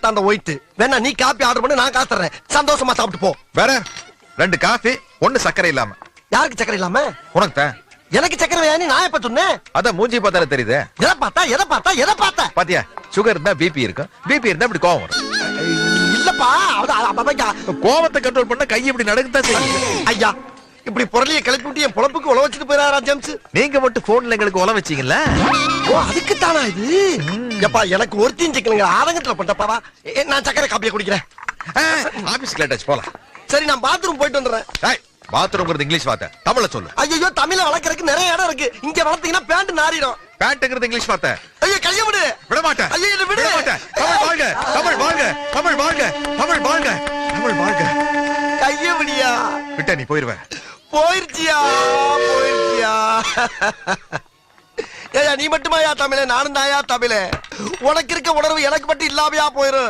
அந்த ஒயிட் வேணா நீ காப்பி ஆர்டர் பண்ணு, நான் காசு தர்றேன். சந்தோஷமா சாப்பிட்டு போ. வேற 2 காஃபி 1 சக்கரை இல்லாம. யாருக்கு சக்கரை இல்லாம? உனக்கு தான். எனக்கு சக்கரை வேணா நான் எப்ப சொன்னேன்? அத மூஞ்சி பார்த்தாலே தெரியுதே. எதை பார்த்தா பாத்தியா, சுகர் இருந்தா பிபி இருக்கும், பிபி இருந்தா இப்படி கோவம் வரும். இல்லப்பா, கோவத்தை கண்ட்ரோல் பண்ண கை இப்படி நடக்குதான் செய்யும். ஐயா இப்படி பொருளிய கிளப்பி விட்டு என் பொழப்புக்கு உழ வச்சுட்டு போயிடாரா ஜேம்ஸ்? நீங்க மட்டும் போன்ல எங்களுக்கு உல வச்சீங்கல்ல. ஓ அதுக்கு தானா இது? எப்பா எனக்கு ஒருத்தையும் சிக்கலுங்க ஆரங்கத்துல பண்ணப்பாவா. நான் சக்கரை காப்பியை குடிக்கிறேன். ஆபீஸ்க்கு லேட்டாச்சு போலாம். சரி நான் பாத்ரூம் போயிட்டு வந்துடுறேன். பாத்ரூம்ங்கிறது இங்கிலீஷ் வார்த்தை, தமிழ்ல சொல்லு. ஐயோ தமிழ வளர்க்கறதுக்கு நிறைய இடம் இருக்கு. இங்க வளர்த்தீங்கன்னா பேண்ட் நாறிடும். பேண்ட்ங்கிறது இங்கிலீஷ் வார்த்தை. ஐயோ கைய விடு. விட மாட்டேன். ஐயோ என்ன விடு. விட மாட்டேன். தமிழ் வாழ்க, தமிழ் வாழ்க, தமிழ் வாழ்க, தமிழ் வாழ்க, தமிழ் வாழ்க. கைய விடியா. விட்ட நீ போயிருவ. போயிருச்சியா. ஏயா நீ மட்டுமாயா தமிழே? நானும் தாயா தமிழே. உனக்கு இருக்க உணர்வு எனக்கு மட்டும் இல்லாமையா போயிரும்.